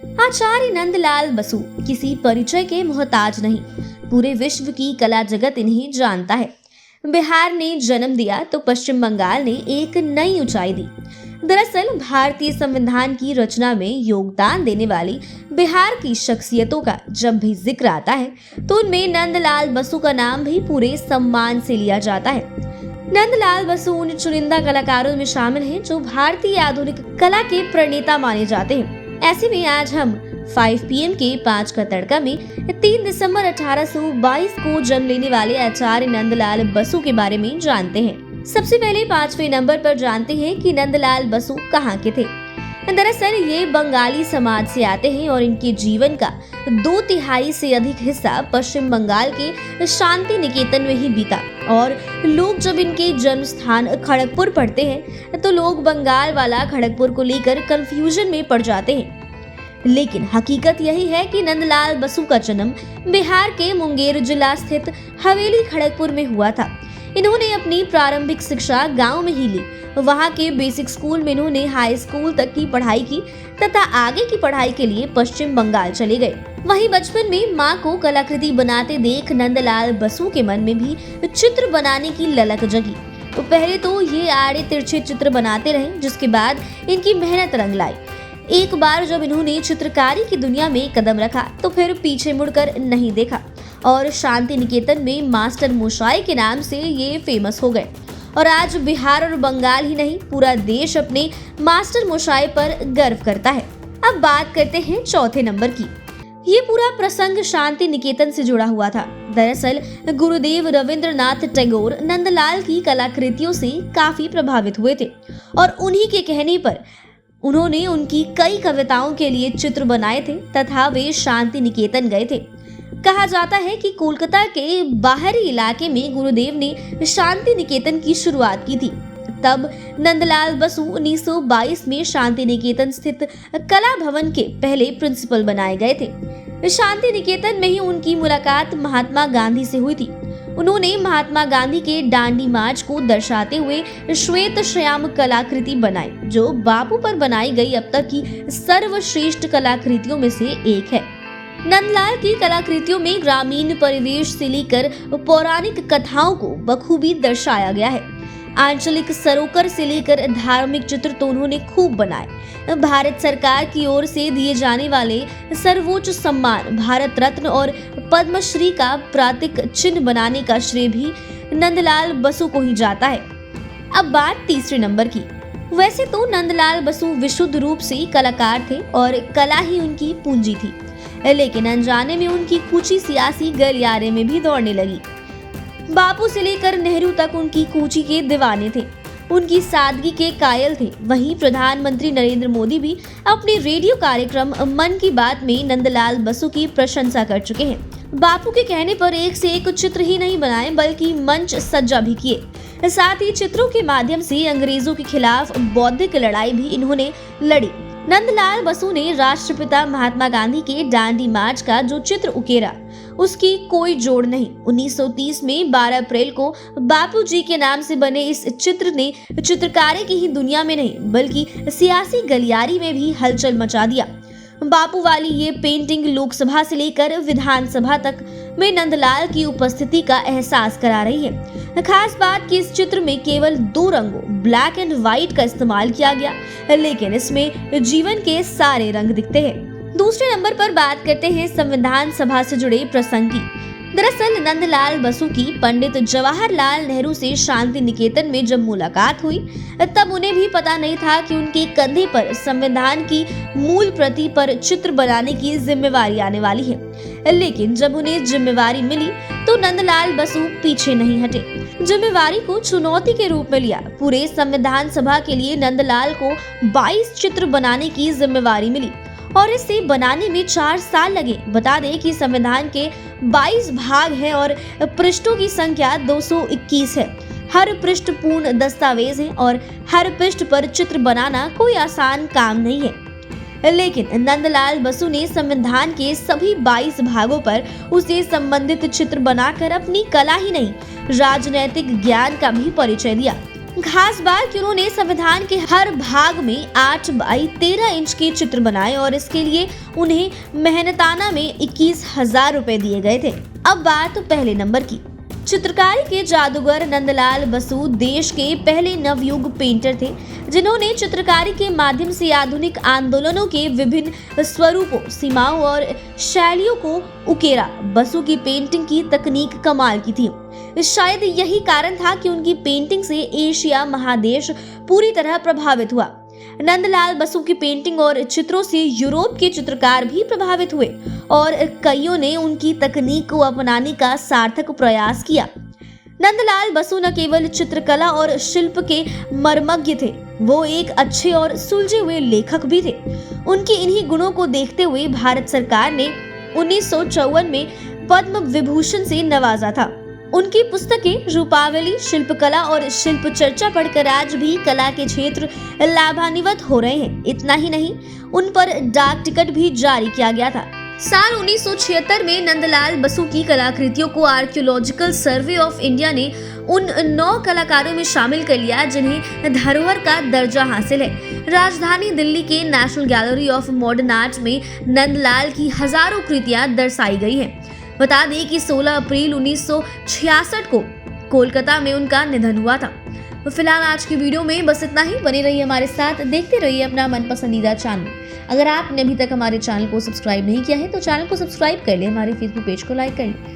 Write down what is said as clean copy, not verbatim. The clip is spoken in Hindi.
आचार्य नंदलाल बसु किसी परिचय के मोहताज नहीं, पूरे विश्व की कला जगत इन्हें जानता है। बिहार ने जन्म दिया तो पश्चिम बंगाल ने एक नई ऊंचाई दी। दरअसल भारतीय संविधान की रचना में योगदान देने वाली बिहार की शख्सियतों का जब भी जिक्र आता है तो उनमें नंदलाल बसु का नाम भी पूरे सम्मान से लिया जाता है। नंदलाल बसु उन चुनिंदा कलाकारों में शामिल हैं जो भारतीय आधुनिक कला के प्रणेता माने जाते हैं। ऐसे में आज हम 5 PM के 5 का तड़का में 3 दिसंबर 1822 को जन्म लेने वाले आचार्य नंदलाल बसु के बारे में जानते हैं। सबसे पहले 5वें नंबर पर जानते हैं कि नंदलाल बसु कहाँ के थे। दरअसल ये बंगाली समाज से आते हैं और इनके जीवन का 2/3 से अधिक हिस्सा पश्चिम बंगाल के शांति निकेतन में ही बीता। और लोग जब इनके जन्म स्थान खड़गपुर पढ़ते हैं तो लोग बंगाल वाला खड़गपुर को लेकर कंफ्यूजन में पड़ जाते हैं, लेकिन हकीकत यही है कि नंदलाल बसु का जन्म बिहार के मुंगेर जिला स्थित हवेली खड़गपुर में हुआ था। इन्होंने अपनी प्रारंभिक शिक्षा गांव में ही ली। वहां के बेसिक स्कूल में इन्होंने हाई स्कूल तक की पढ़ाई की तथा आगे की पढ़ाई के लिए पश्चिम बंगाल चले गए। वहीं बचपन में मां को कलाकृति बनाते देख नंदलाल बसु के मन में भी चित्र बनाने की ललक जगी। तो पहले तो ये आड़े तिरछे चित्र बनाते रहे, जिसके बाद इनकी मेहनत रंग लाई। एक बार जब इन्होंने चित्रकारी की दुनिया में कदम रखा तो फिर पीछे मुड़कर नहीं देखा और शांति निकेतन में मास्टर मोशाई के नाम से ये फेमस हो गए। और आज बिहार और बंगाल ही नहीं, पूरा देश अपने मास्टर मोशाई पर गर्व करता है। अब बात करते हैं चौथे नंबर की। ये पूरा प्रसंग शांति निकेतन से जुड़ा हुआ था। दरअसल गुरुदेव रविंद्रनाथ टैगोर नंदलाल की कलाकृतियों से काफी प्रभावित हुए थे और उन्हीं के कहने पर उन्होंने उनकी कई कविताओं के लिए चित्र बनाए थे तथा वे शांति निकेतन गए थे। कहा जाता है कि कोलकाता के बाहरी इलाके में गुरुदेव ने शांति निकेतन की शुरुआत की थी। तब नंदलाल बसु 1922 में शांति निकेतन स्थित कला भवन के पहले प्रिंसिपल बनाए गए थे। शांति निकेतन में ही उनकी मुलाकात महात्मा गांधी से हुई थी। उन्होंने महात्मा गांधी के दांडी मार्च को दर्शाते हुए श्वेत श्याम कलाकृति बनाई, जो बापू पर बनाई गई अब तक की सर्वश्रेष्ठ कलाकृतियों में से एक है। नंदलाल की कलाकृतियों में ग्रामीण परिवेश से लेकर पौराणिक कथाओं को बखूबी दर्शाया गया है। आंचलिक सरोकर से लेकर धार्मिक चित्र तो उन्होंने खूब बनाए। भारत सरकार की ओर से दिए जाने वाले सर्वोच्च सम्मान भारत रत्न और पद्मश्री का प्रतीक चिन्ह बनाने का श्रेय भी नंदलाल बसु को ही जाता है। अब बात तीसरे नंबर की। वैसे तो नंदलाल बसु विशुद्ध रूप से कलाकार थे और कला ही उनकी पूंजी थी, लेकिन अनजाने में उनकी कूची सियासी गलियारे में भी दौड़ने लगी। बापू से लेकर नेहरू तक उनकी कूची के दीवाने थे, उनकी सादगी के कायल थे। वहीं प्रधानमंत्री नरेंद्र मोदी भी अपने रेडियो कार्यक्रम मन की बात में नंदलाल बसु की प्रशंसा कर चुके हैं। बापू के कहने पर एक से एक चित्र ही नहीं बनाए बल्कि मंच सज्जा भी किए। साथ ही चित्रों के माध्यम से अंग्रेजों के खिलाफ बौद्धिक लड़ाई भी इन्होंने लड़ी। नंदलाल बसु ने राष्ट्रपिता महात्मा गांधी के दांडी मार्च का जो चित्र उकेरा, उसकी कोई जोड़ नहीं। 1930 में 12 अप्रैल को बापू जी के नाम से बने इस चित्र ने चित्रकारी की ही दुनिया में नहीं बल्कि सियासी गलियारी में भी हलचल मचा दिया। बापू वाली ये पेंटिंग लोकसभा से लेकर विधानसभा तक में नंदलाल की उपस्थिति का एहसास करा रही है। खास बात कि इस चित्र में केवल 2 रंगों ब्लैक एंड व्हाइट का इस्तेमाल किया गया, लेकिन इसमें जीवन के सारे रंग दिखते हैं। दूसरे नंबर पर बात करते हैं संविधान सभा से जुड़े प्रसंग की। दरअसल नंदलाल बसु की पंडित जवाहरलाल नेहरू से शांति निकेतन में जब मुलाकात हुई तब उन्हें भी पता नहीं था कि उनके कंधे पर संविधान की मूल प्रति पर चित्र बनाने की जिम्मेवारी आने वाली है। लेकिन जब उन्हें जिम्मेवारी मिली तो नंदलाल बसु पीछे नहीं हटे, जिम्मेवारी को चुनौती के रूप में लिया। पूरे संविधान सभा के लिए नंदलाल को 22 चित्र बनाने की जिम्मेवारी मिली और इसे बनाने में 4 साल लगे। बता दें कि संविधान के 22 भाग हैं और पृष्ठों की संख्या 221 है। हर पृष्ठ पूर्ण दस्तावेज है और हर पृष्ठ पर चित्र बनाना कोई आसान काम नहीं है। लेकिन नंदलाल बसु ने संविधान के सभी 22 भागों पर उसे संबंधित चित्र बनाकर अपनी कला ही नहीं राजनैतिक ज्ञान का भी परिचय दिया। खास बात कि उन्होंने संविधान के हर भाग में 8 बाई 13 इंच के चित्र बनाए और इसके लिए उन्हें मेहनताना में 21,000 रुपए दिए गए थे। अब बात पहले नंबर की। चित्रकारी के जादूगर नंदलाल बसु देश के पहले नवयुग पेंटर थे, जिन्होंने चित्रकारी के माध्यम से आधुनिक आंदोलनों के विभिन्न स्वरूपों, सीमाओं और शैलियों को उकेरा। बसु की पेंटिंग की तकनीक कमाल की थी। शायद यही कारण था कि उनकी पेंटिंग से एशिया महादेश पूरी तरह प्रभावित हुआ। नंदलाल बसु की पेंटिंग और चित्रों से यूरोप के चित्रकार भी प्रभावित हुए और कईयों ने उनकी तकनीक को अपनाने का सार्थक प्रयास किया। नंदलाल बसु न केवल चित्रकला और शिल्प के मर्मज्ञ थे, वो एक अच्छे और सुलझे हुए लेखक भी थे। उनके इन्हीं गुणों को देखते हुए भारत सरकार ने 1954 में पद्म विभूषण से नवाजा था। उनकी पुस्तकें रूपावली, शिल्पकला और शिल्प चर्चा पढ़कर आज भी कला के क्षेत्र लाभान्वित हो रहे हैं। इतना ही नहीं, उन पर डाक टिकट भी जारी किया गया था। साल 1976 में नंदलाल बसु की कलाकृतियों को आर्कियोलॉजिकल सर्वे ऑफ इंडिया ने उन 9 कलाकारों में शामिल कर लिया जिन्हें धरोहर का दर्जा हासिल है। राजधानी दिल्ली के national gallery of modern art में नंदलाल की हजारों कृतियां दर्शाई गई हैं। बता दें कि 16 अप्रैल 1966 को कोलकाता में उनका निधन हुआ था। तो फिलहाल आज की वीडियो में बस इतना ही। बने रहिए हमारे साथ, देखते रहिए अपना मन पसंदीदा चैनल। अगर आपने अभी तक हमारे चैनल को सब्सक्राइब नहीं किया है तो चैनल को सब्सक्राइब कर ले, हमारे फेसबुक पेज को लाइक कर ले।